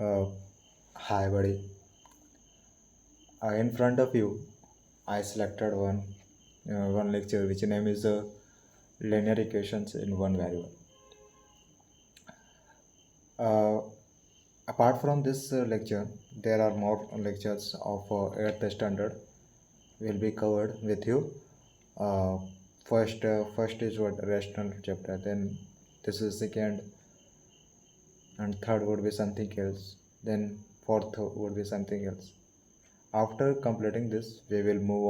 Uh, Hi, buddy. In front of you, I selected one lecture which name is linear equations in one variable. Uh, Apart from this lecture, there are more lectures of 8th standard will be covered with you. Uh, first is what rational chapter. Then this is second, and third would be something else. Then fourth would be something else. After completing this, we will move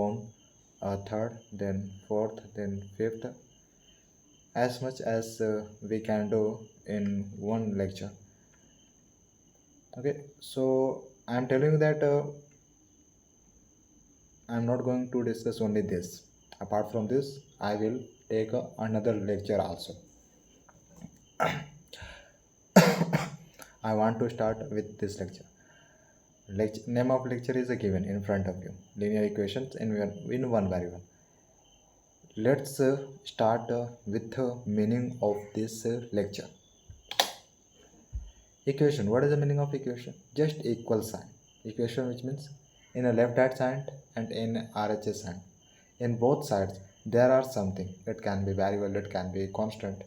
on third, then fourth, then fifth, as much as we can do in one lecture. Okay, so I'm telling you that I'm not going to discuss only this. Apart from this, I will take another lecture also. I want to start with this lecture. Name of lecture is given in front of you. Linear equations in one variable. Let's start with the meaning of this lecture. Equation. What is the meaning of equation? Just equal sign. Equation, which means in a left hand side and in RHS hand. In both sides there are something. It can be variable, it can be constant.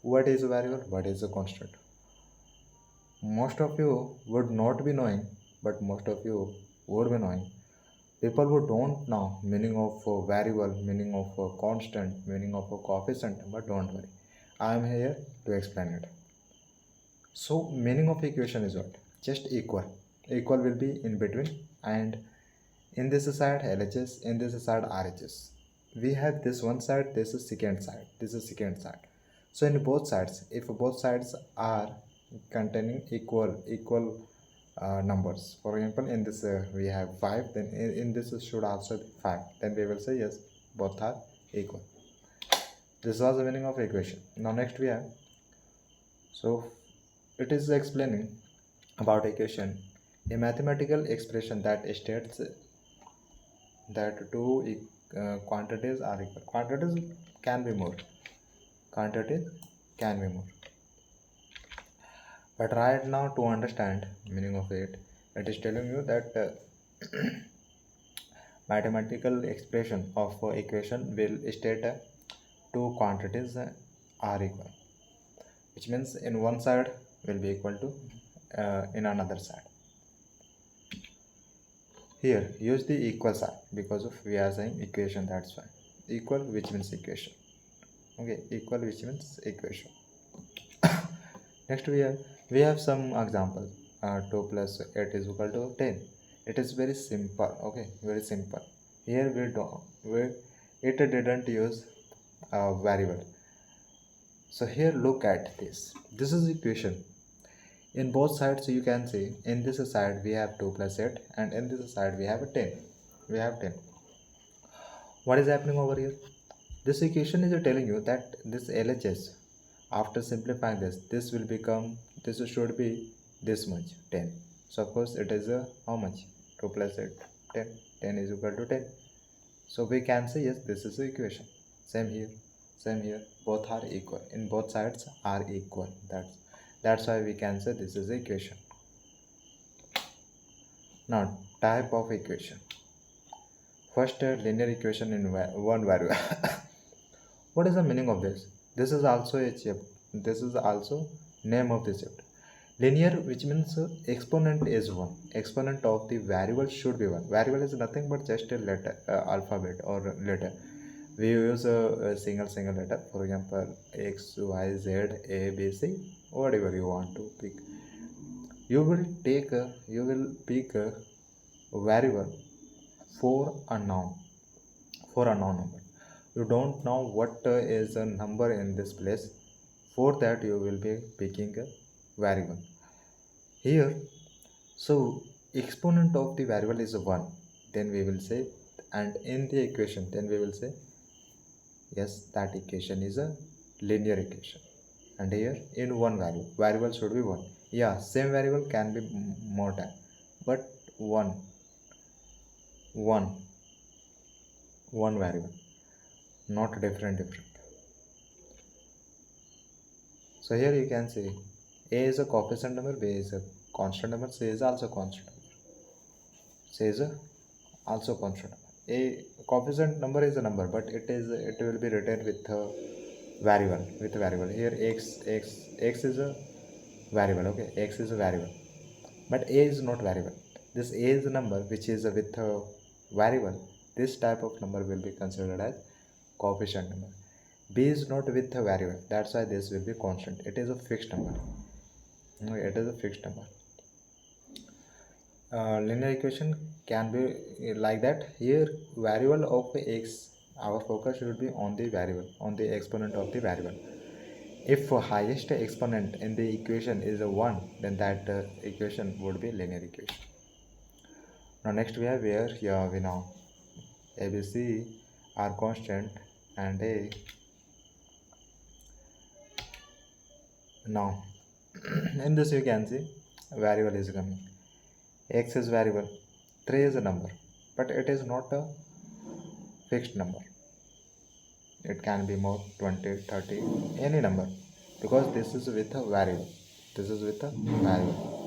What is a variable? What is a constant? Most of you would not be knowing, but most of you would be knowing. People who don't know meaning of variable, meaning of constant, meaning of a coefficient, but don't worry. I am here to explain it. So meaning of equation is what? Just equal. Equal will be in between, and in this side LHS, in this side RHS. We have this one side, this is second side, this is second side. So in both sides, if both sides are containing equal numbers, for example, in this we have 5, then in this should also be 5, then we will say yes, both are equal. This was the meaning of equation. Now next we have, so it is explaining about equation, a mathematical expression that states that two quantities are equal. Quantities can be more. Quantities can be more. But right now, to understand meaning of it, it is telling you that mathematical expression of equation will state two quantities are equal, which means in one side will be equal to in another side. Here use the equal sign because of we are saying equation, that's why. Equal, which means equation. Okay, equal, which means equation. Next we have some example. 2 plus 8 is equal to 10. It is very simple. Okay, very simple. Here it didn't use a variable. So here look at this. This is equation. In both sides you can see, in this side we have 2 plus 8 and in this side we have 10. We have 10. What is happening over here? This equation is telling you that this LHS, after simplifying this will become, this should be this much, 10. So of course it is how much? 2 plus 8, 10. 10 is equal to 10. So we can say yes, this is the equation. Same here, same here. Both are equal. In both sides are equal. That's why we can say this is the equation. Now type of equation. First, linear equation in one variable. What is the meaning of this? This is also a chapter. This is also name of this chapter. Linear, which means exponent is 1. Exponent of the variable should be 1. Variable is nothing but just a letter, alphabet or letter. We use a single letter. For example, X, Y, Z, A, B, C, whatever you want to pick. You will pick a variable for a noun, number. You don't know what is a number in this place. For that you will be picking a variable here. So exponent of the variable is 1, then we will say, and in the equation then we will say yes, that equation is a linear equation. And here in one variable should be 1. Yeah, same variable can be more time, but one variable, not different. So here you can see A is a coefficient number, B is a constant number, C is also constant number. C is also constant number. A coefficient number is a number, but it will be written with a variable. Here x is a variable. Okay, x is a variable, but a is not variable. This a is a number which is with a variable. This type of number will be considered as coefficient number. B is not with a variable, that's why this will be constant. It is a fixed number. Okay, it is a fixed number. Linear equation can be like that. Here variable of x, our focus should be on the variable, on the exponent of the variable. If highest exponent in the equation is a 1, then that equation would be linear equation. Now next we have where here we know a, b, c are constant and a. Now in this you can see variable is coming. X is variable, 3 is a number, but it is not a fixed number. It can be more, 20, 30, any number, because this is with a variable. This is with a variable.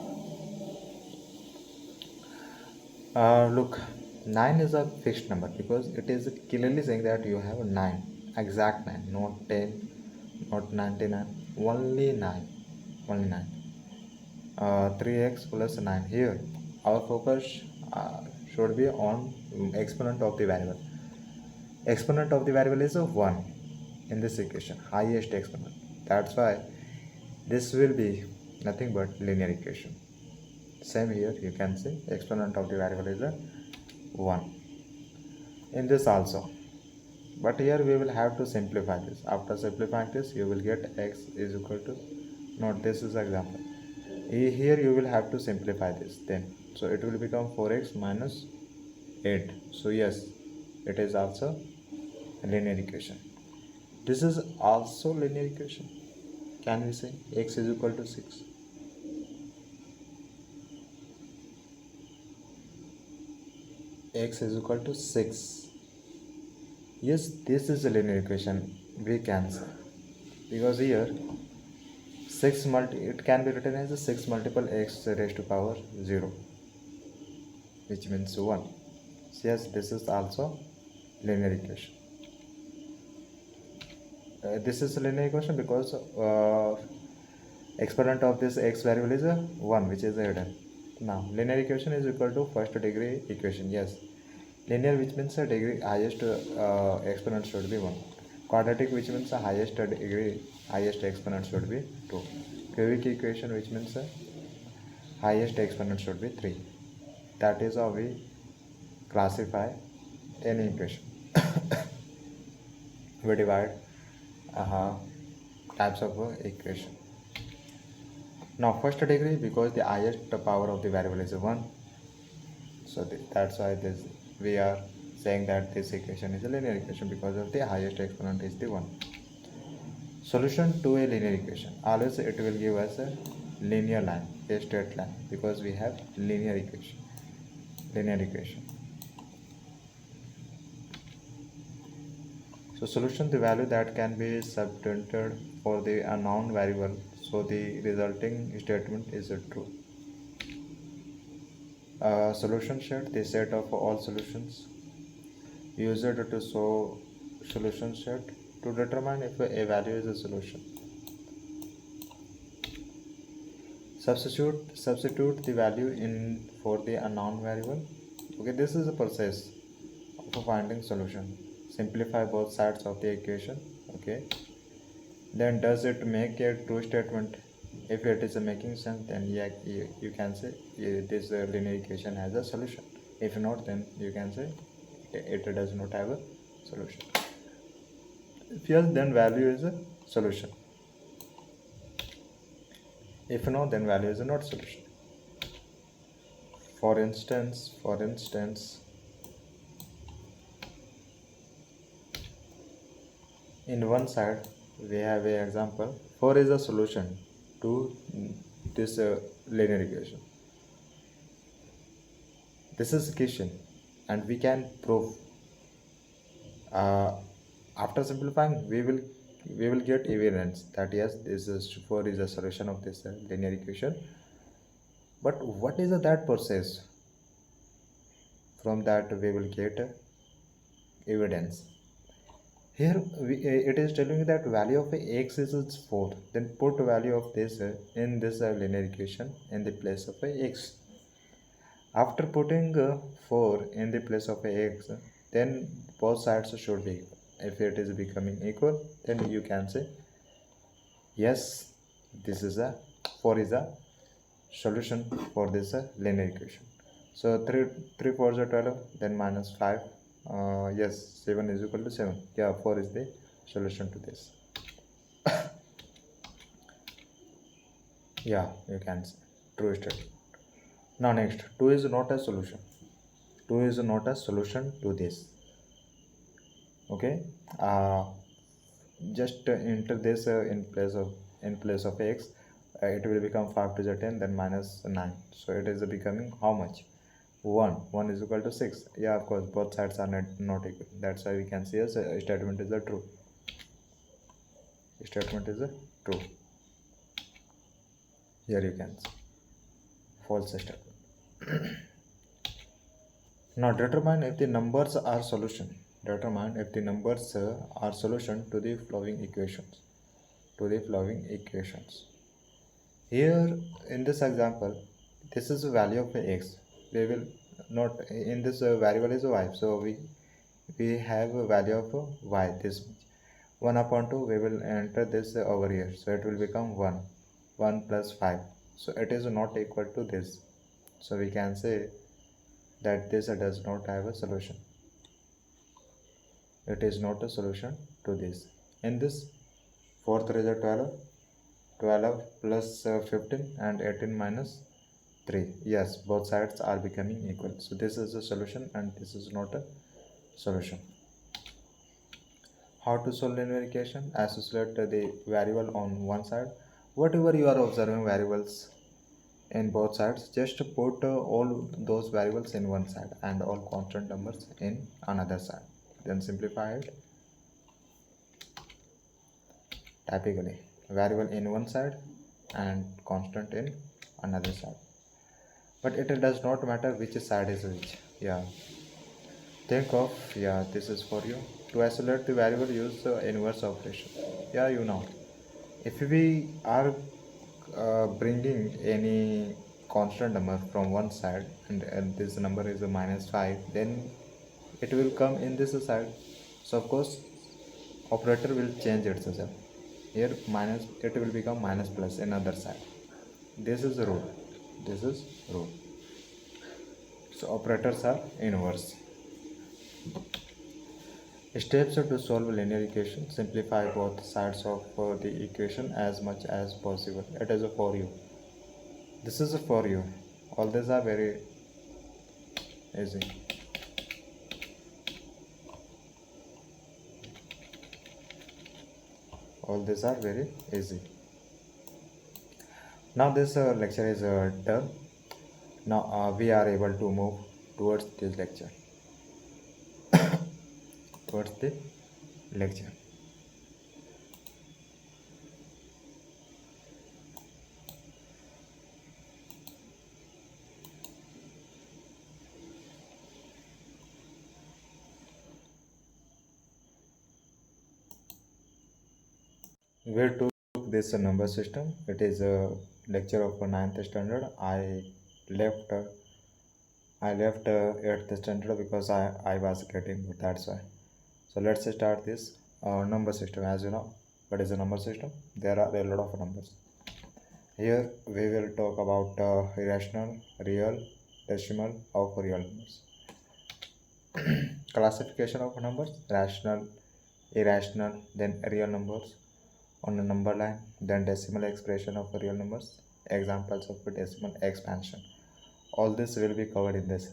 Look, 9 is a fixed number because it is clearly saying that you have 9, exact 9, not 10, not 99, only 9, only 9. 3x plus 9. Here our focus should be on exponent of the variable. Exponent of the variable is 1 in this equation, highest exponent. That's why this will be nothing but linear equation. Same here, you can see exponent of the variable is 1 in this also. But here we will have to simplify this. After simplifying this, you will get x is equal to, not this is example. Here you will have to simplify this then. So it will become 4x minus 8. So yes, it is also a linear equation. This is also linear equation. Can we say x is equal to 6? X is equal to 6. Yes, this is a linear equation. We can say, because here 6 it can be written as a 6 multiple x raised to power 0, which means 1. So yes, this is also linear equation. This is a linear equation because exponent of this x variable is a 1, which is a hidden. Now linear equation is equal to first degree equation. Yes, linear, which means a degree highest exponent should be 1. Quadratic, which means the highest degree highest exponent should be 2. Cubic equation, which means highest exponent should be 3. That is how we classify any equation. We divide types of equation. Now first degree, because the highest power of the variable is 1, so that's why we are saying that this equation is a linear equation, because of the highest exponent is the 1. Solution to a linear equation, always it will give us a linear line, a straight line, because we have linear equation. So solution, the value that can be substituted for the unknown variable, so the resulting statement is true. Solution set, the set of all solutions used to show solution set to determine if a value is a solution. Substitute the value in for the unknown variable. Okay, this is a process of finding solution. Simplify both sides of the equation. Okay, then does it make a true statement? If it is making sense, then yeah, you can say this linear equation has a solution. If not, then you can say it does not have a solution. If yes, then value is a solution. If no, then value is not solution. For instance, in one side we have a example 4 is a solution to this linear equation. This is a question and we can prove. After simplifying, we will get evidence that yes, this is 4 is a solution of this linear equation. But what is that process? From that we will get evidence. Here it is telling you that value of x is 4. Then put value of this in this linear equation in the place of x. After putting 4 in the place of x, then both sides should be equal. If it is becoming equal, then you can say yes, this is a 4 is a solution for this linear equation. So 3 4s are 12, then minus 5. Yes, 7 is equal to 7. Yeah, 4 is the solution to this. Yeah, you can say true statement. Now next, 2 is not a solution. 2 is not a solution to this. Okay, just enter this in place of x. It will become 5 to the 10, then minus 9. So it is becoming how much? 1. 1 is equal to 6. Yeah, of course, both sides are not equal. That's why we can see a statement is a true. Statement is a true. Here you can see false statement. Now determine if the numbers are solution. Determine if the numbers are solution to the following equations. To the following equations. Here in this example, this is the value of x. We will not in this variable is y. So we have a value of y this much. 1 upon 2 we will enter this over here. So it will become 1. 1 plus 5. So it is not equal to this. So we can say that this does not have a solution. It is not a solution to this. In this 4 3 is 12, 12 plus 15 and 18 minus 3. Yes, both sides are becoming equal. So this is a solution and this is not a solution. How to solve linear equation? Associate the variable on one side. Whatever you are observing variables in both sides, just put all those variables in one side and all constant numbers in another side. Then simplify it. Typically, variable in one side and constant in another side. But it does not matter which side is which. Yeah. Think of, yeah, this is for you. To isolate the variable, use the inverse operation. Yeah, you know. If we are bringing any constant number from one side and this number is a minus 5, then it will come in this side. So of course operator will change itself. Here minus, it will become minus plus in other side. This is the rule. This is rule. So operators are inverse. Steps to solve linear equation. Simplify both sides of the equation as much as possible. It is a for you. This is a for you. All these are very easy. All these are very easy. Now this lecture is done. Now we are able to move towards this lecture. Towards the lecture. We took this number system. It is a lecture of 9th standard. Left I left 8th standard because I was getting bored, that's why. So let's start this number system. As you know, what is a number system? There are a lot of numbers. Here we will talk about irrational, real, decimal of real numbers. Classification of numbers: rational, irrational, then real numbers on a number line, then decimal expression of real numbers, examples of decimal expansion. All this will be covered in this.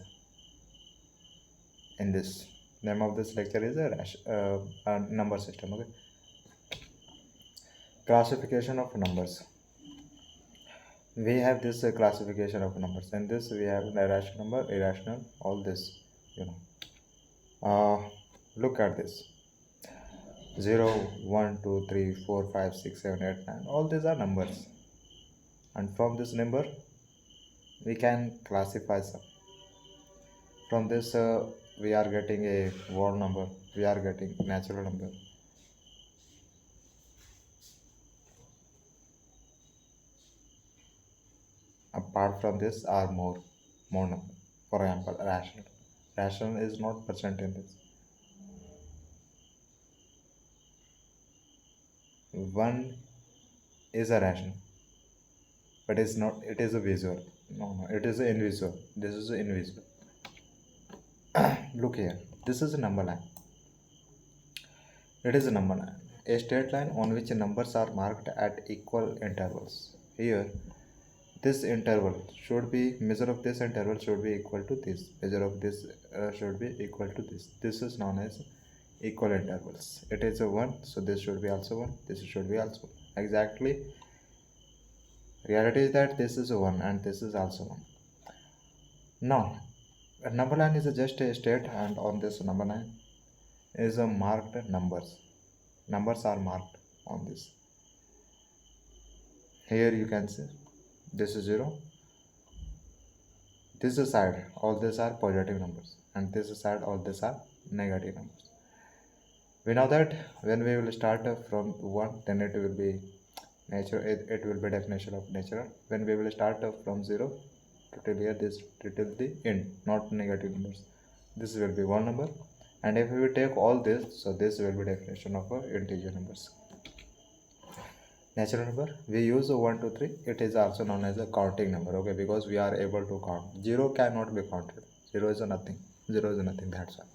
Name of this lecture is a number system. Okay. Classification of numbers. We have this classification of numbers. In this we have an irrational number, irrational, all this, you know. Look at this. 0, 1, 2, 3, 4, 5, 6, 7, 8, 9. All these are numbers. And from this number, we can classify some. From this, we are getting a whole number, we are getting natural number. Apart from this are more number. For example, rational is not present in this. One is a rational, but it's not, it is a visual. No, it is an invisible. This is an invisible. Look here, this is a number line. It is a number line, a straight line on which numbers are marked at equal intervals. Here, this interval should be, measure of this interval should be equal to this, measure of this should be equal to this. This is known as equal intervals. It is a 1, so this should be also 1, this should be also 1. Exactly, reality is that this is a 1 and this is also 1. Now, a number line is just a straight, and on this number line is a marked numbers. Numbers are marked on this. Here you can see this is 0. This side, all these are positive numbers, and this side, all these are negative numbers. We know that when we will start from 1, then it will be natural, it will be definition of natural. When we will start from 0 to till here, this to till the end, not negative numbers, this will be one number. And if we take all this, so this will be definition of integer numbers. Natural number, we use 1, 2, 3. It is also known as a counting number, okay, because we are able to count. 0 cannot be counted. 0 is a nothing. 0 is a nothing, that's why.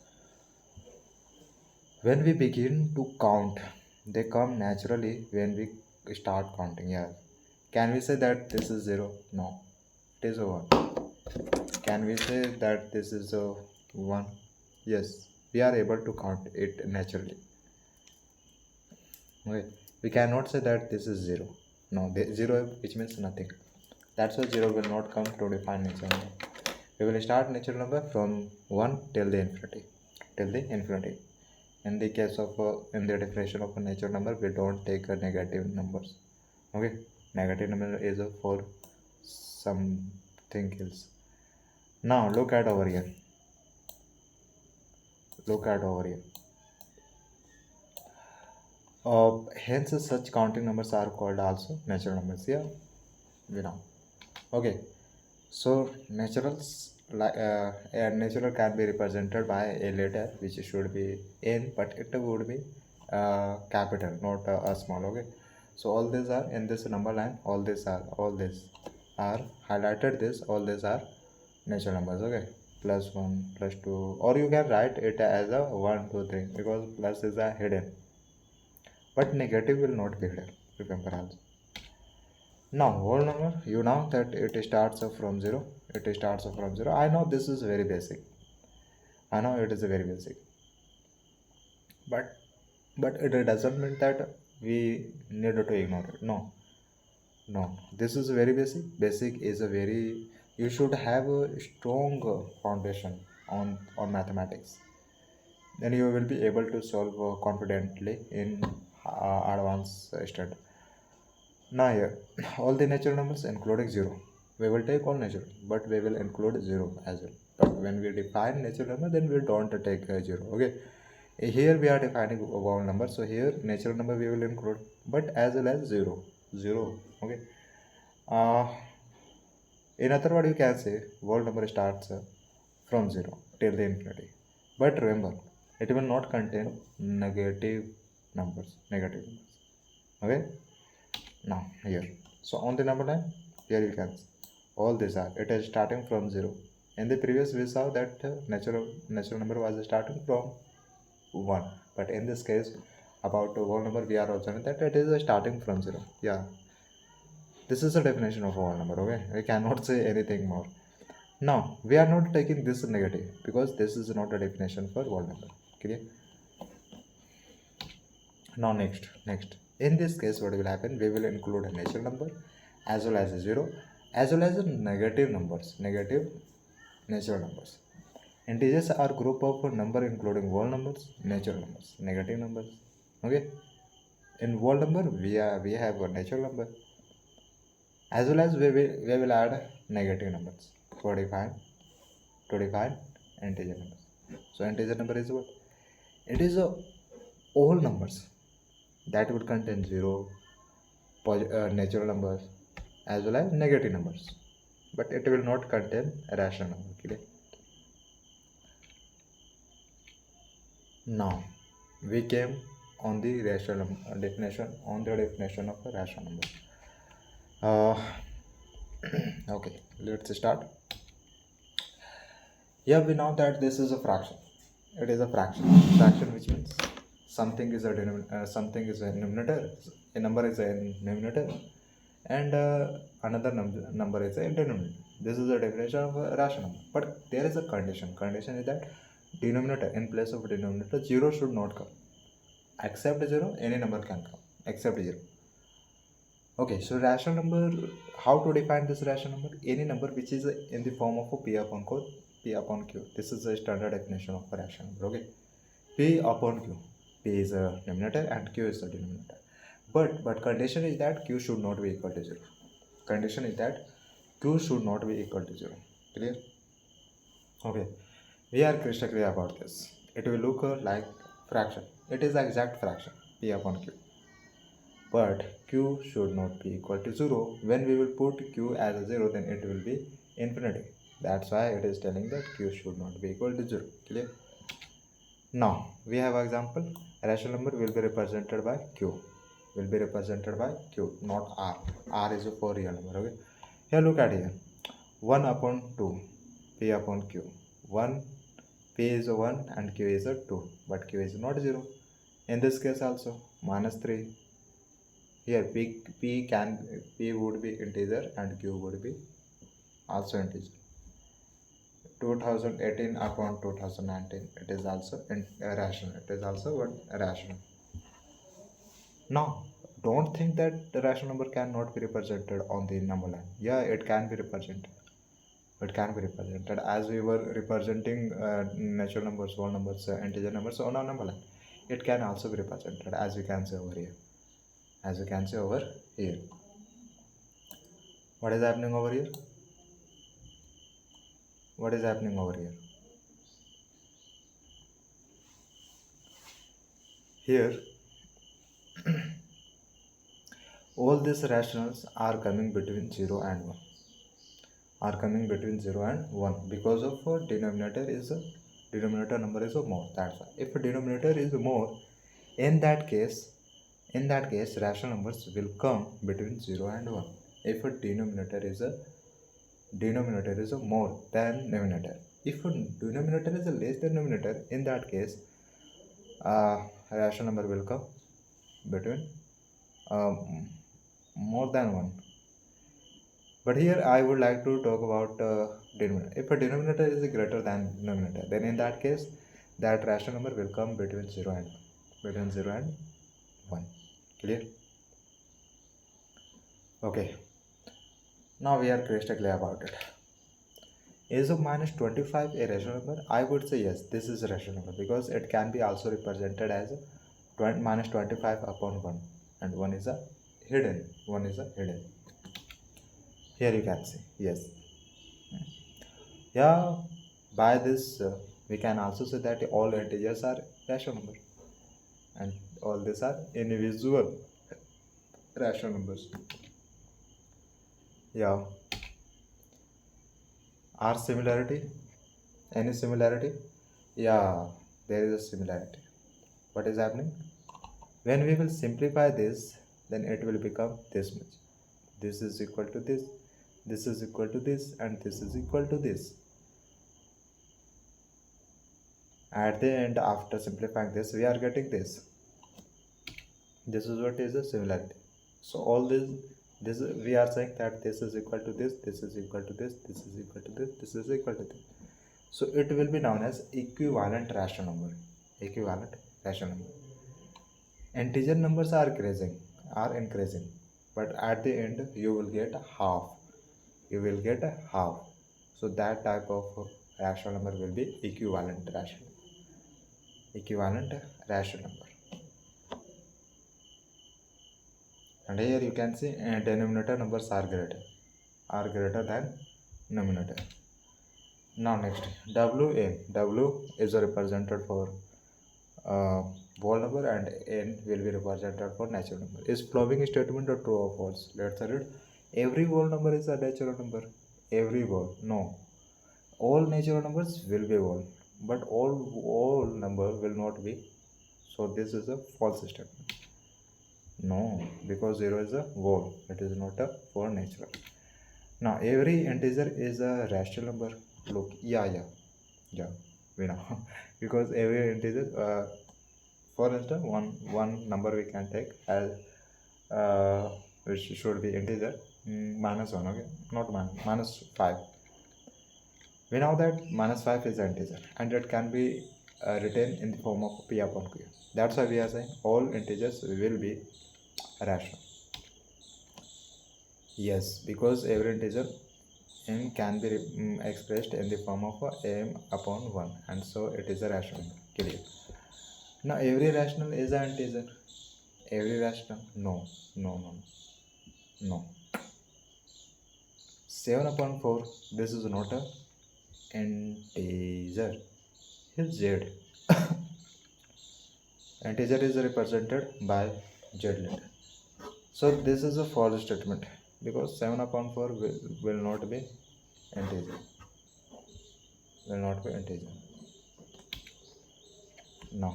When we begin to count, they come naturally when we start counting. Yeah. Can we say that this is 0? No. It is a 1. Can we say that this is a 1? Yes. We are able to count it naturally. Okay. We cannot say that this is 0. No, 0 which means nothing. That's why 0 will not come to define natural number. We will start natural number from 1 till the infinity. Till the infinity. In the case of in the definition of a natural number, we don't take negative numbers. Okay, negative number is for something else. Now look at over here. Look at over here. Hence such counting numbers are called also natural numbers. Yeah, we know. Okay, so naturals, like a natural can be represented by a letter which should be n, but it would be capital, not a small. Okay, so all these are in this number line. All these are highlighted. All these are natural numbers. Okay, +1, +2, or you can write it as a 1, 2, 3, because plus is a hidden, but negative will not be hidden. Remember also. Now whole number, you know that it starts from 0. It starts from 0. I know this is very basic. I know it is very basic. But it doesn't mean that we need to ignore it. No. This is very basic. Basic is a very, you should have a strong foundation on mathematics. Then you will be able to solve confidently in advanced study. Now here, all the natural numbers including 0. We will take all natural, but we will include 0 as well. But when we define natural number, then we don't take 0. Okay. Here we are defining whole number, so here natural number we will include, but as well as 0. Okay. In other words, you can say whole number starts from 0 till the infinity. But remember, it will not contain negative numbers. Okay. Now here, so on the number line, here you can see all these are, it is starting from 0. In the previous we saw that natural number was starting from 1, but in this case about whole number we are observing that it is starting from 0. Yeah, this is the definition of whole number. Okay, we cannot say anything more. Now we are not taking this negative because this is not a definition for whole number. Clear? Now next, in this case what will happen, we will include a natural number as well as a 0 as well as negative numbers, negative natural numbers. Integers are group of number including whole numbers, natural numbers, negative numbers. Okay, in whole number we have a natural number, as well as we will add negative numbers. 45 25 integer numbers. So integer number is what? It is a all numbers that would contain zero, natural numbers as well as negative numbers, but it will not contain rational number. Clear? Now we came on the rational definition on the definition of a rational number. Okay, let's start. Here we know that this is a fraction. It is a fraction. Fraction, which means something is a something is a numerator, a number is a numerator, and another number is a denominator. This is the definition of a rational number. But there is a condition. Condition is that denominator, in place of denominator, 0 should not come. Except 0, any number can come except 0. Okay, so rational number, how to define this rational number? Any number which is in the form of a p upon q. This is the standard definition of a rational number. Okay, p upon q. P is a numerator and q is a denominator. But condition is that q should not be equal to 0. Condition is that q should not be equal to 0. Clear? Okay, we are crystal clear about this. It will look like fraction. It is exact fraction, p upon q. But q should not be equal to 0. When we will put q as a 0, then it will be infinity. That's why it is telling that q should not be equal to 0. Clear? Now we have example. Rational number will be represented by q. Will be represented by q, not r. R is a for real number. Okay. Here look at here. 1 upon 2, p upon q. 1, p is a 1 and q is a 2, but q is not 0. In this case also minus 3. Here p would be integer and q would be also integer. 2018 upon 2019, it is also rational. It is also one rational. Now don't think that the rational number cannot be represented on the number line. Yeah, it can be represented. It can be represented as we were representing natural numbers, whole numbers, integer numbers on our number line. It can also be represented as we can see over here. As you can see over here. What is happening over here? What is happening over here? Here all these rationals are coming between 0 and 1. Are coming between 0 and 1 because of denominator number is more. That's why if a denominator is more, in that case rational numbers will come between 0 and 1. If a denominator is a more than numerator. If a denominator is a less than numerator, in that case rational number will come between more than 1. But here I would like to talk about denominator. If a denominator is greater than numerator, then in that case that rational number will come between 0 and 1. Between 0 and 1. Clear? Okay. Now we are crystal clear about it. Is of minus 25 a rational number? I would say yes, this is a rational number because it can be also represented as minus 25 upon 1, and 1 is a hidden. Here you can see, yes. Yeah, by this we can also say that all integers are rational number and all these are individual rational numbers. Yeah. Are similarity? Any similarity? Yeah, there is a similarity. What is happening? When we will simplify this, then it will become this much. This is equal to this, this is equal to this, and this is equal to this. At the end, after simplifying this, we are getting this. This is what is the similarity. So all this we are saying that this is equal to this, this is equal to this, this is equal to this, this is equal to this. So it will be known as equivalent rational number. Equivalent rational number. Integer numbers are increasing, but at the end you will get half. You will get a half. So that type of rational number will be equivalent rational. Equivalent rational number. And here you can see denominator numbers are greater than numerator. Now next, Wn. W is represented for whole number and n will be represented for natural number. Is following statement or true or false? Let's read. Every whole number is a natural number. Every whole, no. All natural numbers will be whole, but all number will not be. So this is a false statement. No, because 0 is a whole. It is not a for natural. Now every integer is a rational number. Look, yeah, we know because every integer. For instance, one number we can take as which should be integer -1. Okay, not -5. We know that -5 is an integer and it can be written in the form of p upon q. That's why we are saying all integers will be rational. Yes, because every integer m can be expressed in the form of m upon 1, and so it is a rational. Clear? Now every rational is an integer. Every rational? No. 7 upon 4, this is not a integer. It's z. Integer is represented by z letter. So this is a false statement because 7 upon 4 will not be integer. Will not be integer. No.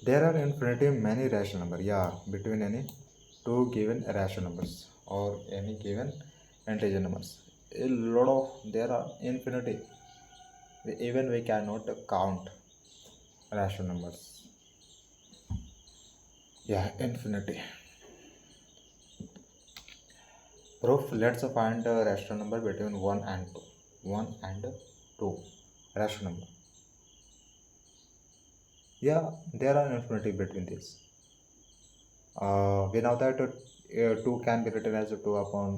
There are infinitely many rational numbers. Yeah, between any two given rational numbers or any given integer numbers. A lot of there are infinity. Even we cannot count rational numbers. Yeah, infinity. Proof. Let's find a rational number between 1 and 2. 1 and 2 rational number. Yeah, there are infinity between these. We know that 2 can be written as a 2 upon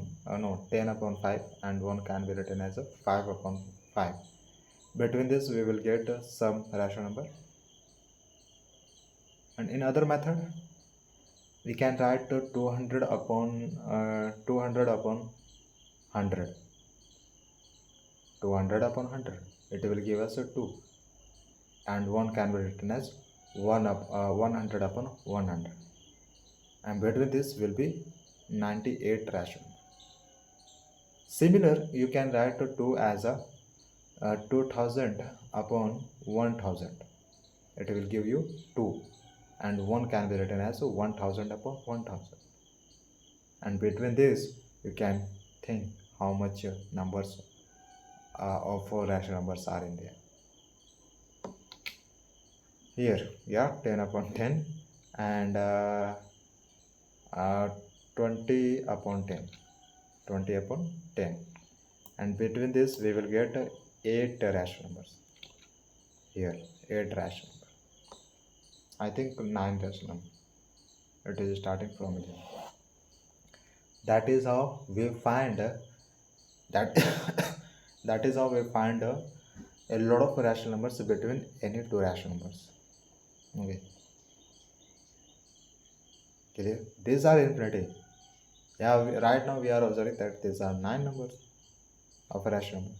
10 upon 5, and 1 can be written as a 5 upon 5. Between this we will get some rational number. And in other method we can write 200 upon 100. 200 upon 100, it will give us a 2, and 1 can be written as 100 upon 100, and between this will be 98 rational. Similar, you can write 2 as a 2000 upon 1000. It will give you 2, and 1 can be written as 1000 upon 1000. And between this, you can think how much numbers of rational numbers are in there. Here, yeah, 10 upon 10 and 20 upon 10. 20 upon 10. And between this, we will get 8 rational numbers. Here, 8 rational numbers. I think 9 rational numbers. It is starting from here. That is how we find that that is how we find a lot of rational numbers between any two rational numbers. Okay. Clear? These are infinity. Yeah, right now we are observing that these are 9 numbers of a rational number.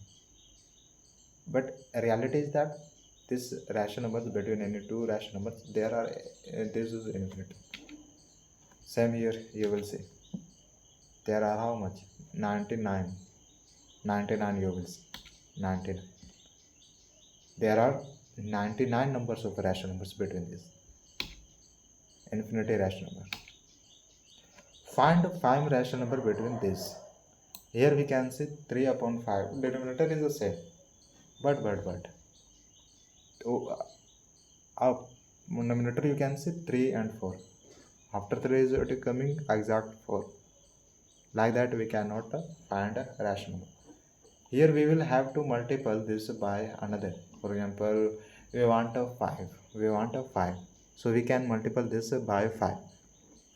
But reality is that this rational numbers between any two rational numbers, there are this is infinity. Same here, you will see. There are how much? 99. 99 you will see. 99. There are 99 numbers of rational numbers between these. Infinity rational number. Find 5 rational number between these. Here we can see 3 upon 5. Denominator is the same. But. Numerator you can see 3 and 4. After 3 is it coming exact 4. Like that we cannot find a rational number. Here we will have to multiply this by another. For example, we want a 5. So we can multiply this by 5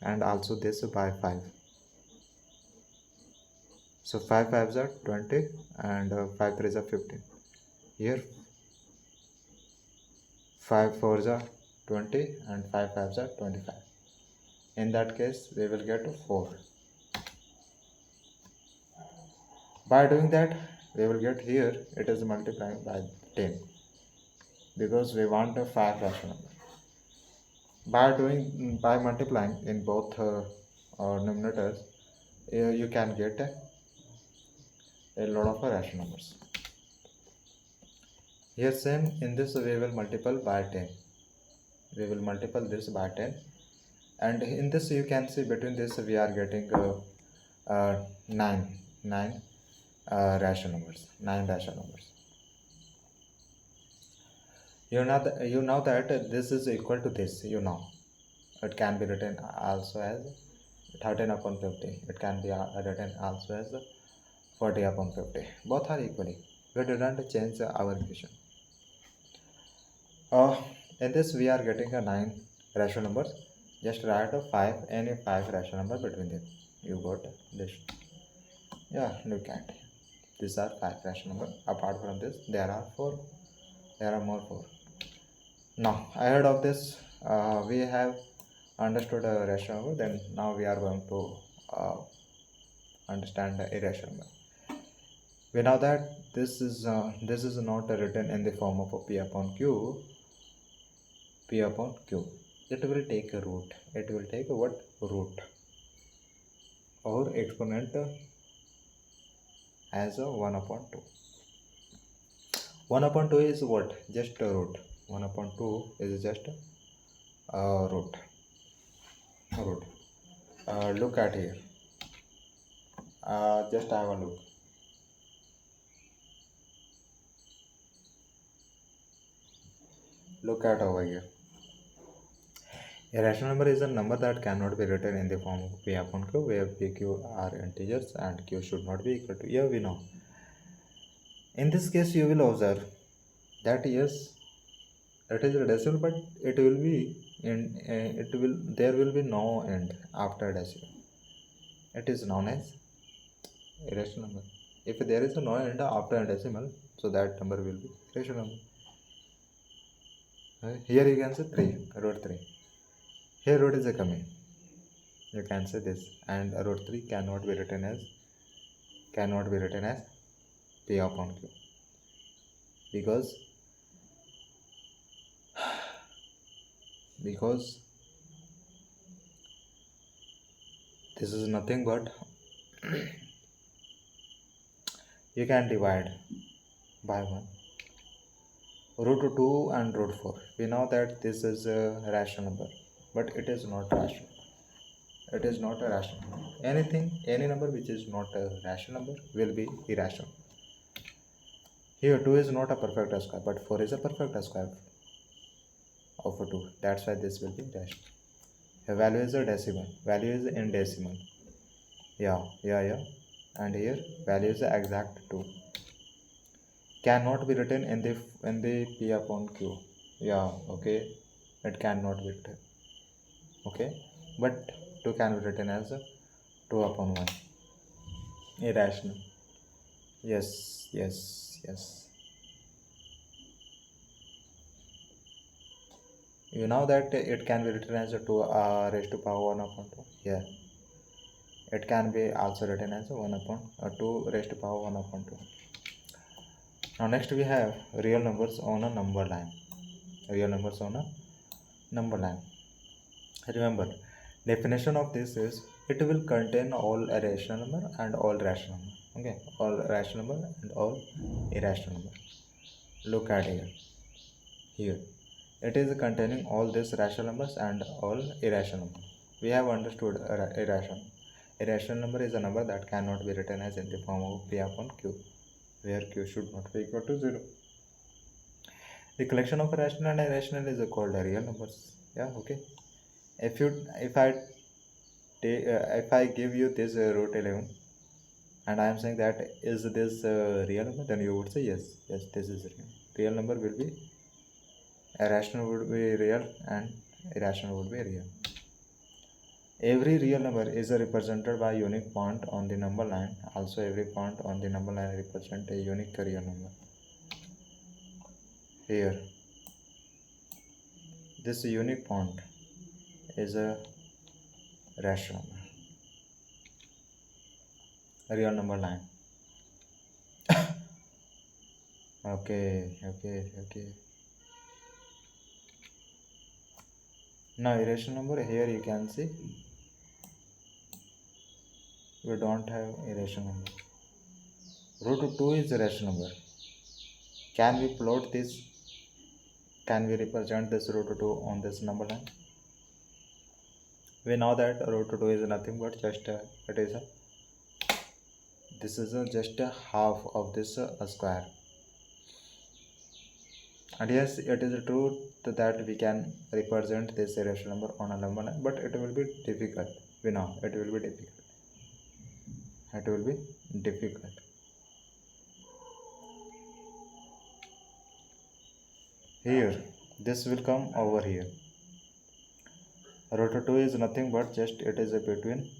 and also this by 5. So 5 5s are 20 and 5 3s are 15. Here 5 4s are 20 and 5 5s are 25. In that case we will get 4. By doing that, we will get here it is multiplying by 10 because we want a 5 rational number. By multiplying in both numerators, you can get a lot of rational numbers. Here same in this we will multiply by 10. We will multiply this by 10, and in this you can see between this we are getting 9 rational numbers. 9 rational numbers. You know that this is equal to this. You know it can be written also as 13 upon 50. It can be written also as 40 upon 50. Both are equally. We didn't change our equation. In this we are getting a 9 rational numbers. Just write a 5, any 5 rational number between them. You got this. Yeah, look at. These are 5 rational numbers. Apart from this, there are 4. There are more 4. Now, ahead of this, we have understood a rational number. Then now we are going to understand the irrational number. We know that this is not written in the form of a p upon q. P upon q. It will take a root. It will take a what? Root or exponent as a 1 upon 2. 1 upon 2 is what? Just a root. 1 upon 2 is just a root. Look at here. Just have a look. Look at over here. A rational number is a number that cannot be written in the form of p upon q, where p, q are integers and q should not be equal to. Here we know. In this case, you will observe that yes, it is a decimal, but it will be there will be no end after decimal. It is known as irrational number. If there is no end after a decimal, so that number will be irrational number. Here you can say 3, root 3. Here root is a coming. You can say this, and root 3 cannot be written as p upon q, because this is nothing but you can divide by 1. Root 2 and root 4. We know that this is a rational number, but it is not rational. It is not a rational number. Any number which is not a rational number will be irrational. Here 2 is not a perfect square, but 4 is a perfect square of 2. That's why this will be rational. The value is a decimal. Value is in decimal. Yeah. And here value is exact 2. Cannot be written in the p upon q. Yeah, okay. It cannot be written. Okay, but 2 can be written as 2 upon 1. Irrational. Yes. You know that it can be written as 2 raised to power 1 upon 2. Yeah. It can be also written as 1 upon 2 raised to power 1 upon 2. Now next we have real numbers on a number line. Real numbers on a number line. Remember, definition of this is it will contain all rational number and all rational number. Okay, all rational number and all irrational number. Look at here. Here, it is containing all these rational numbers and all irrational numbers. We have understood irrational. Irrational number is a number that cannot be written as in the form of p upon q, where q should not be equal to 0. The collection of rational and irrational is called real numbers. Yeah, okay. If I give you this root 11 and I am saying that is this real number, then you would say yes, this is real. Real number will be irrational would be real and irrational would be real. Every real number is represented by a unique point on the number line. Also, every point on the number line represents a unique real number. Here, this unique point is a rational number. Real number line. Okay. Now irrational number, here you can see we don't have irrational number. Root 2 is a rational number. Can we plot this? Can we represent this root 2 on this number line? We know that root 2 is nothing but just this is just a half of this square. And yes, it is true that we can represent this irrational number on a number line, but it will be difficult. We know it will be difficult. It will be difficult. Here, this will come over here. Root 2 is nothing but just it is between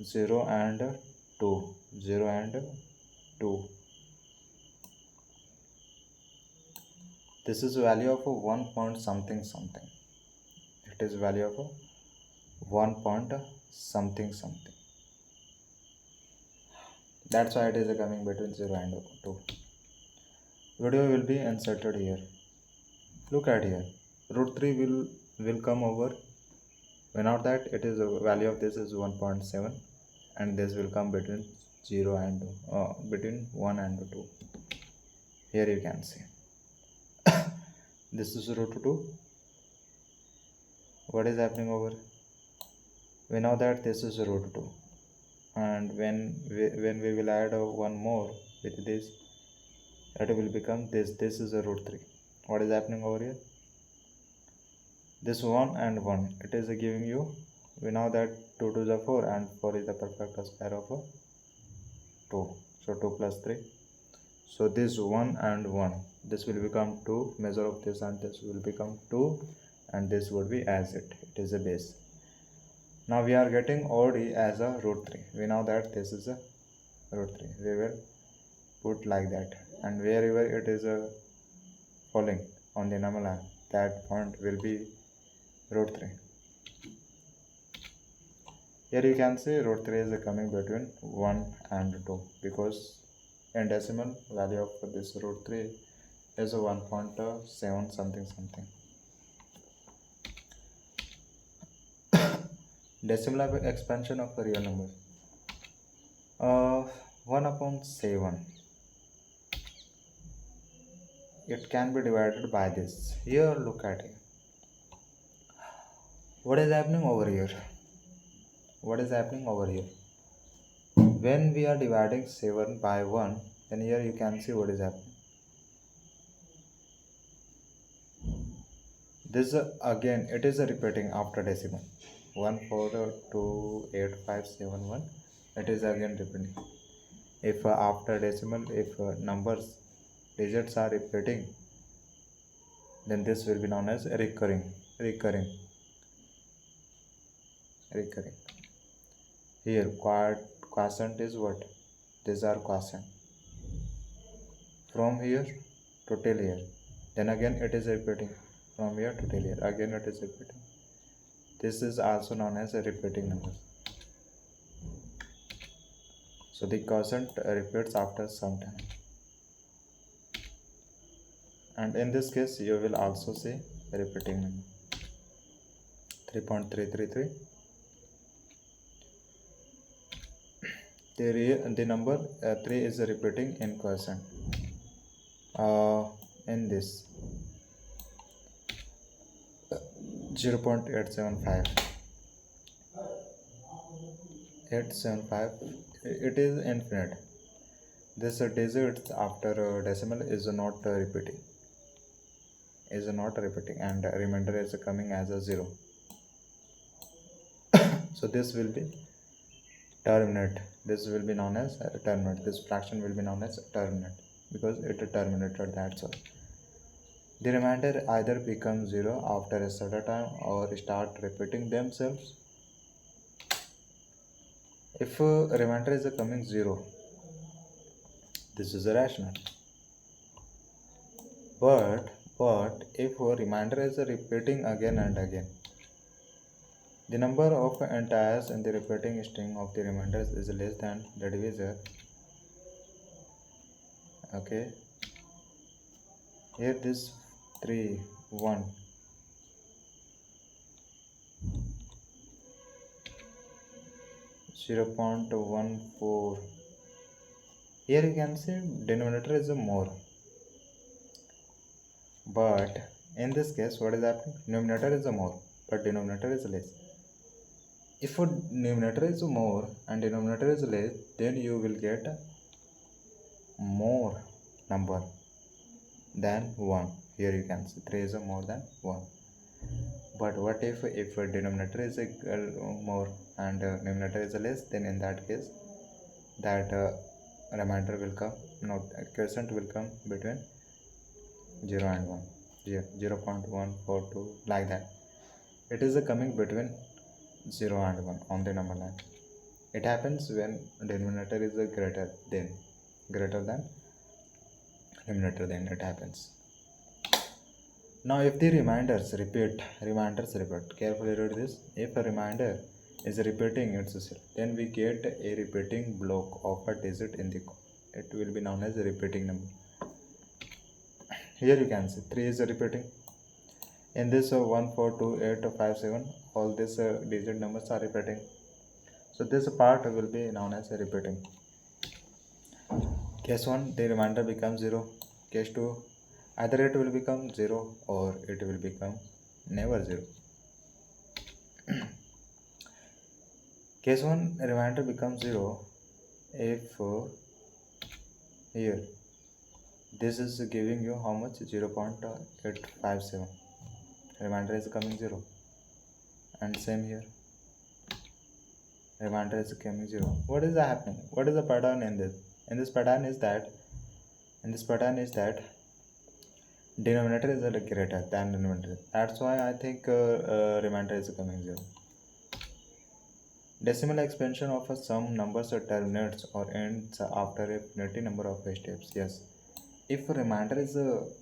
0 and 2. 0 and 2. This is value of 1 point something something. It is value of 1 point something something. That's why it is coming between 0 and 2. Video will be inserted here. Look at here. Root 3 will come over. We know that it is a value of this is 1.7, and this will come between 0 and between 1 and 2. Here you can see. This is root 2. What is happening over? We know that this is root 2, and when we will add one more with this, it will become this. This is a root 3. What is happening over here? This 1 and 1, it is giving you, we know that 2 to the 4, and 4 is the perfect square of 2. So 2 plus 3. So this 1 and 1, this will become 2, measure of this, and this will become 2, and this would be as it is a base. Now we are getting OD as a root 3. We know that this is a root 3. We will put like that, and wherever it is falling on the number line, that point will be root 3. Here you can see root 3 is coming between 1 and 2, because in decimal value of this root 3 is 1.7 something something. Decimal expansion of a real number. 1 upon 7. It can be divided by this. Here, look at it. What is happening over here? What is happening over here? When we are dividing 7 by 1, then here you can see what is happening. This again, it is repeating after decimal. 1 4 2 8 5 7 1. It is again repeating. If after decimal, if numbers digits are repeating, then this will be known as recurring. Here quotient is what? These are quotient. From here to till here. Then again it is repeating. From here to till here. Again it is repeating. This is also known as a repeating number. So the quotient repeats after some time. And in this case you will also see a repeating number. 3.333. The number 3 is repeating in quotient. In this 0.875. It is infinite. This digits after decimal is not repeating. And remainder is coming as a 0. So this will be terminate. This will be known as terminate. This fraction will be known as terminate, because it terminated, that's all. The remainder either becomes 0 after a certain time or start repeating themselves. If remainder is coming 0, this is a rational. But if remainder is repeating again and again, the number of entires in the repeating string of the remainders is less than the divisor. Okay. Here this 3 1 0.14. Here you can see denominator is more, but in this case what is happening? Numerator is more but denominator is less. If a numerator is more and denominator is less, then you will get more number than 1. Here you can see 3 is more than 1. But what if a denominator is more and numerator is less? Then in that case that remainder will come, not quotient will come between 0 and 1, 0.142, like that. It is coming between 0 and 1 on the number line. It happens when denominator is greater than numerator, then it happens. Now if the reminders repeat, carefully read this. If a reminder is repeating itself, then we get a repeating block of a digit in the code. It will be known as a repeating number. Here you can see 3 is repeating. In this 1, 4, 2, 8, 5, 7, all these digit numbers are repeating. So this part will be known as a repeating. Case 1, the remainder becomes 0. Case 2, either it will become 0 or it will become never 0. Case 1, remainder becomes 0 if here this is giving you how much? 0.857. Remainder is coming 0, and same here, remainder is coming 0. What is happening? What is the pattern in this? In this pattern is that denominator is greater than numerator. That's why I think remainder is coming 0. Decimal expansion of a sum numbers terminates or ends after a finite number of steps. Yes, if remainder is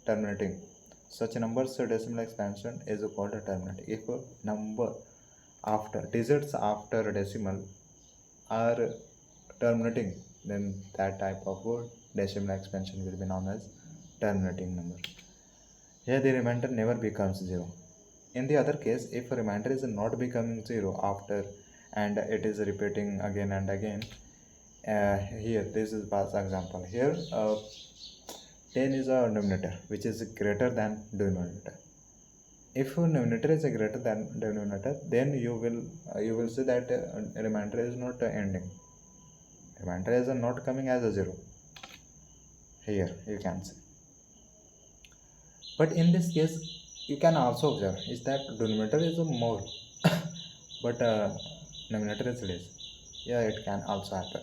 terminating, such numbers decimal expansion is called a terminate. If a number after digits after decimal are terminating, then that type of decimal expansion will be known as terminating number. Here the remainder never becomes 0. In the other case, if a remainder is not becoming 0 after and it is repeating again and again, here this is past example. Here 10 is a numerator which is greater than denominator. If numerator is greater than denominator, then you will see that remainder is not ending. Remainder is not coming as a 0. Here you can see. But in this case, you can also observe is that denominator is more, but numerator is less. Yeah, it can also happen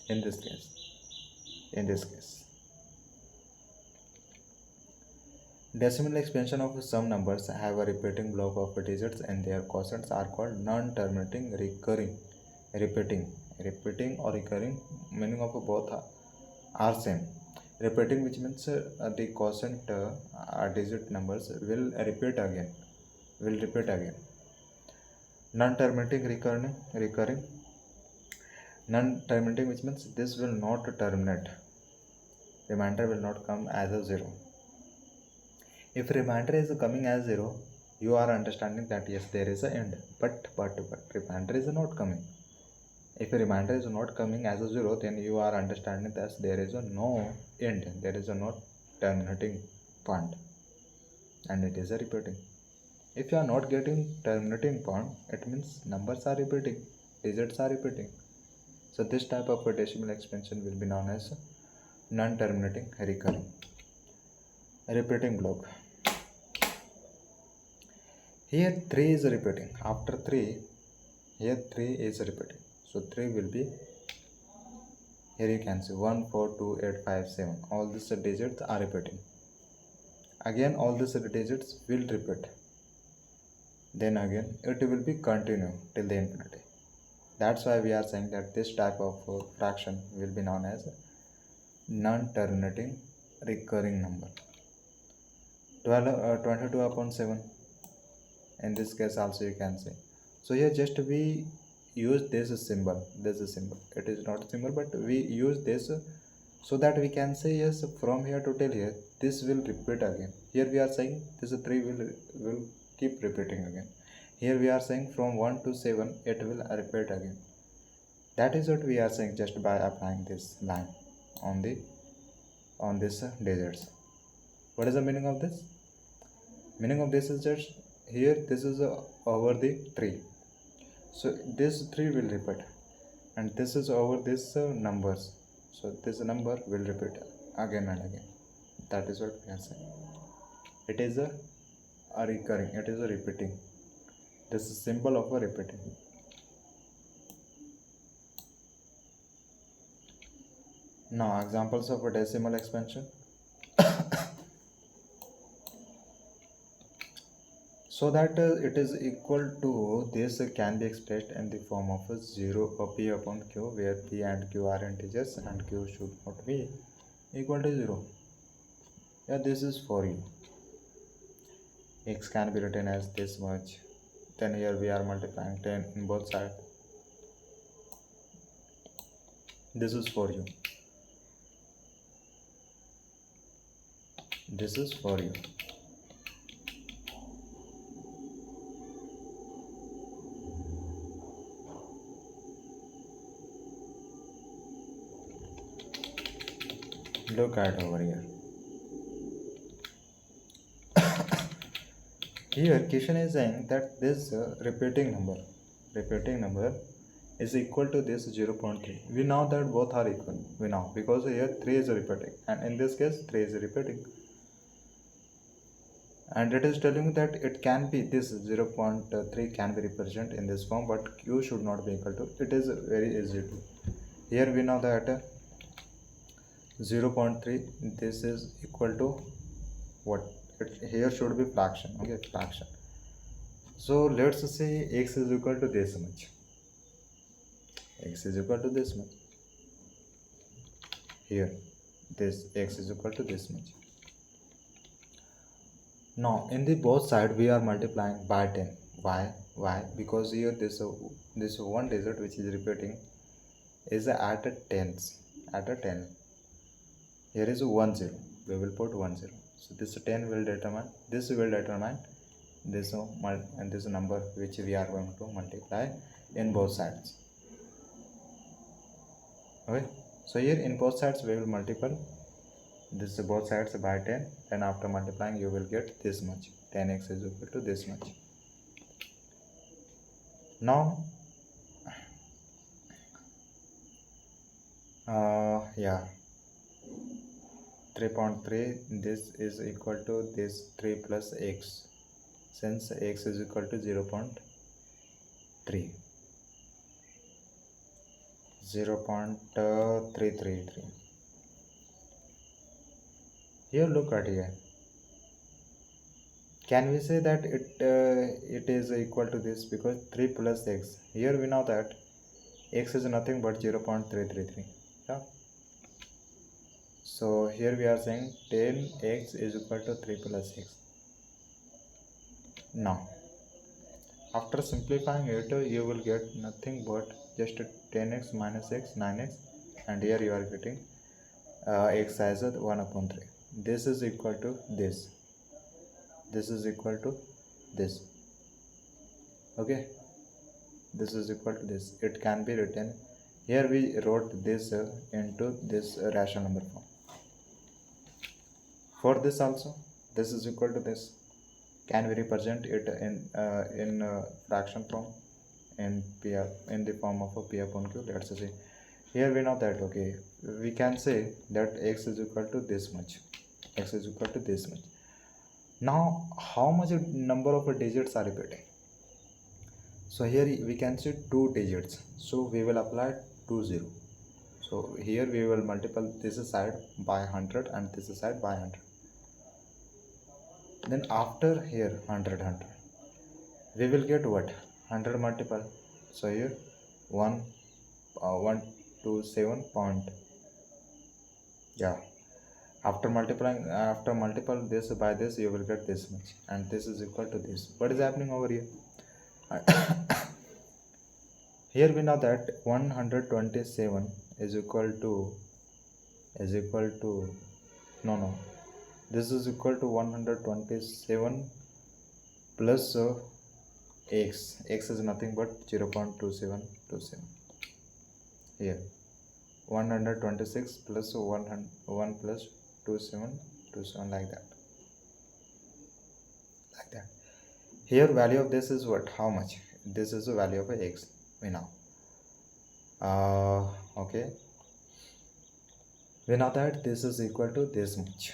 in this case. Decimal expansion of some numbers have a repeating block of digits and their quotients are called non-terminating recurring. Repeating or recurring, meaning of both are same. Repeating, which means the quotient digit numbers will repeat again. Non-terminating recurring. Non-terminating, which means this will not terminate. Remainder will not come as a 0. If remainder is coming as 0, you are understanding that yes, there is an end. But remainder is not coming. If a remainder is not coming as a 0, then you are understanding that there is a no end. There is a not terminating point, and it is a repeating. If you are not getting terminating point, it means numbers are repeating, digits are repeating. So this type of a decimal expansion will be known as non-terminating recurring. Repeating block. Here 3 is repeating. After 3, here 3 is repeating. So 3 will be, here you can see 1, 4, 2, 8, 5, 7. All these digits are repeating. Again all these digits will repeat. Then again it will be continue till the infinity. That's why we are saying that this type of fraction will be known as non-terminating recurring number. 22 upon 7. In this case also you can say. So here just we use this symbol. It is not symbol, but we use this So that we can say yes, from here to till here this will repeat again. Here we are saying this 3 will keep repeating again. Here we are saying from 1 to 7 it will repeat again. That is what we are saying just by applying this line on the on this digits. What is the meaning of this? Meaning of this is just here this is over the 3. So this 3 will repeat and this is over this numbers. So this number will repeat again and again. That is what we are saying. It is a recurring, it is a repeating. This is symbol of a repeating. Now examples of a decimal expansion. So that it is equal to this can be expressed in the form of a 0 or p upon q, where p and q are integers and q should not be equal to 0. Yeah, this is for you. X can be written as this much. Then here we are multiplying 10 in both sides. This is for you. This is for you. Look at over here. Here question is saying that this repeating number is equal to this 0.3. We know that both are equal. We know because here 3 is repeating and in this case 3 is repeating. And it is telling that it can be this 0.3 can be represented in this form, but q should not be equal to. It is very easy to. Here we know that 0.3 this is equal to what? Here should be fraction. Okay, fraction. So let's say x is equal to this much. X is equal to this much. Here this x is equal to this much. Now in the both side we are multiplying by 10. Why? Because here this one digit which is repeating is at a tens, at a 10. Here is 1 0. We will put 1 0. So this 10 will determine this and this number which we are going to multiply in both sides. Okay. So here in both sides we will multiply this both sides by 10, and after multiplying you will get this much. 10x is equal to this much. Now yeah, 3.3 this is equal to this 3 plus x, since x is equal to 0.3. 0.333. Here look at here. Can we say that it is equal to this, because 3 plus x, here we know that x is nothing but 0.333. Yeah. So here we are saying 10x is equal to 3 plus x. Now after simplifying it you will get nothing but just 10x minus x, 9x, and here you are getting x as 1 upon 3. This is equal to this. This is equal to this. Okay, this is equal to this. It can be written here. We wrote this into this rational number form. For this also, this is equal to this. Can we represent it in fraction form, in the form of a p upon q? Let's say here we know that okay, we can say that x is equal to this much. X is equal to this much. Now how much number of digits are repeating? So here we can see 2 digits, so we will apply 2 0. So here we will multiply this side by 100 and this side by 100. Then after here 100 we will get what? 100 multiple. So here 127 point. Yeah. After multiplying this by this, you will get this much, and this is equal to this. What is happening over here? Here we know that 127 is equal to is equal to, no, this is equal to 127 plus x is nothing but 0.2727. Here 126 plus 1 plus 2727, like that. Here value of this is what, how much, this is the value of x. We know okay, we know that this is equal to this much.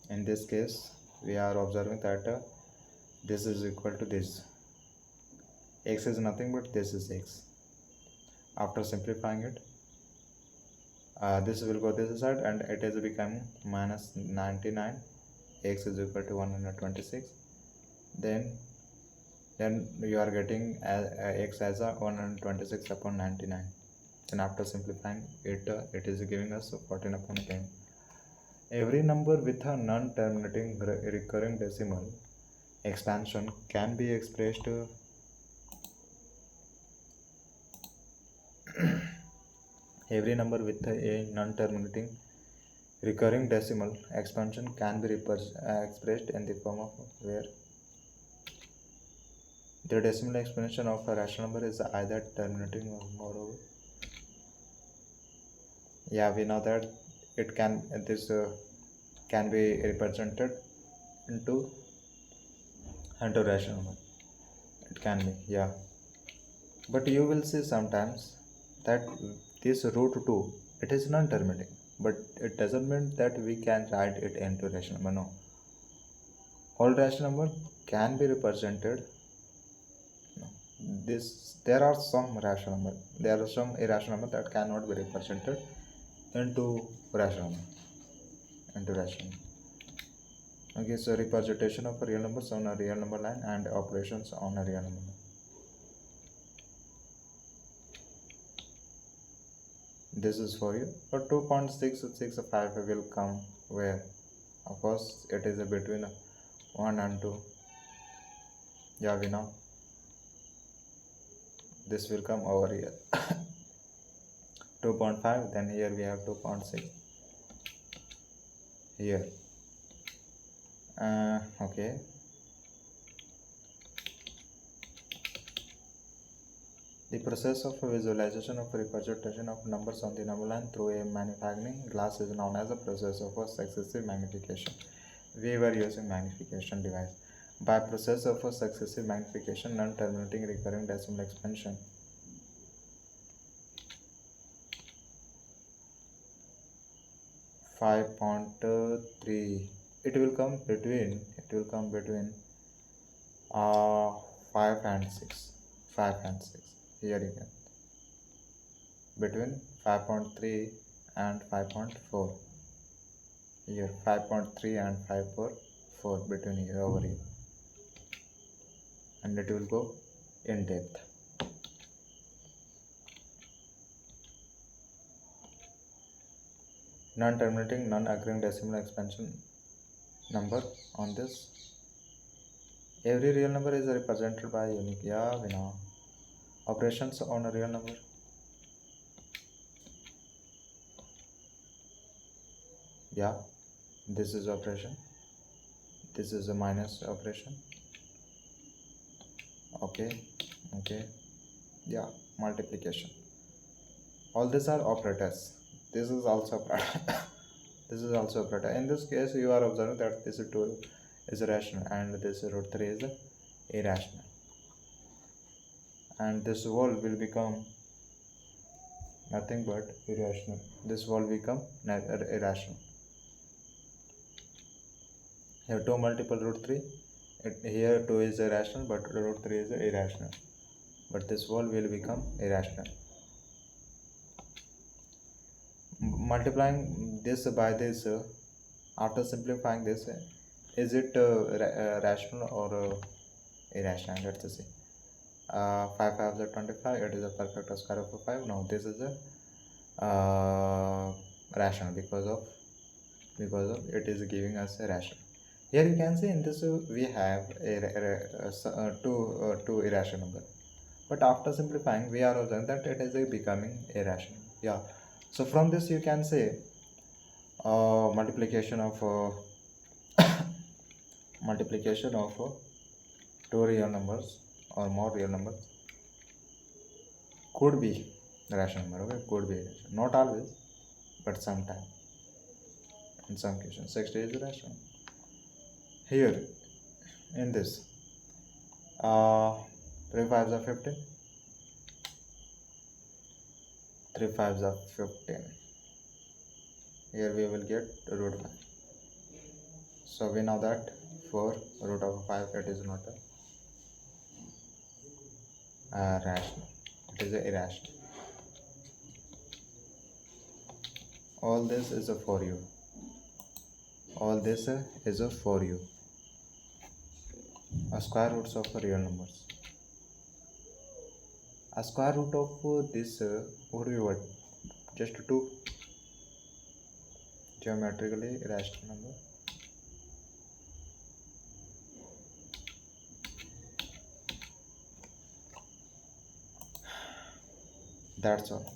In this case we are observing that this is equal to this, x is nothing but this is x. After simplifying it, this will go this side and it is becoming minus 99, x is equal to 126. Then you are getting x as a 126 upon 99. Then after simplifying it, it is giving us 14 upon 10. Every number with a non-terminating recurring decimal expansion can be expressed every number with a non-terminating recurring decimal expansion can be expressed in the form of where the decimal expansion of a rational number is either terminating or moreover. Yeah, we know that it can, this can be represented into rational number. It can be, yeah. But you will see sometimes that this root 2, it is non-terminating, but it doesn't mean that we can write it into rational number. No, all rational number can be represented. No. There are some rational number, there are some irrational number that cannot be represented into rational number. Okay, so representation of real numbers on a real number line and operations on a real number line. This is for you. But 2.665 will come where? Of course, it is between 1 and 2. Yeah, we know. This will come over here. 2.5, then here we have 2.6. Here. Okay. The process of visualization of representation of numbers on the number line through a magnifying glass is known as the process of successive magnification. We were using magnification device. By process of successive magnification, non-terminating recurring decimal expansion. .3. It will come between 5 and 6. Here you can between 5.3 and 5.4. Here 5.3 and 5.4 between here, over here, and it will go in depth. Non-terminating, non-occurring decimal expansion number on this. Every real number is represented by unique. Yeah, we know. Operations on a real number. Yeah, this is operation. This is a minus operation. Okay. Yeah, multiplication. All these are operators. This is also operator. In this case, you are observing that this 2 is rational and this root 3 is irrational, and this whole will become nothing but irrational. This will become irrational. Here 2 multiple root 3. Here 2 is irrational, but root 3 is irrational. But this whole will become irrational. Multiplying this by this, after simplifying this, is it rational or irrational? Let's see. 5 5 is 25. It is a perfect square of 5. No, this is a rational because it is giving us a rational. Here you can see in this we have two irrational number, but after simplifying we are observing that it is becoming irrational. Yeah, so from this you can say multiplication of multiplication of two real numbers or more real numbers could be rational number. Okay, could be rational. Not always, but sometimes. In some cases, 60 is rational. Here, in this, 3 fives are 15. 3 fives are 15. Here we will get root 5. So we know that 4 root of 5, it is not a rational. It is a irrational. All this is a for you. All this is a for you. A square roots of real numbers. A square root of this would be what? Just 2. Geometrically irrational number. That's all.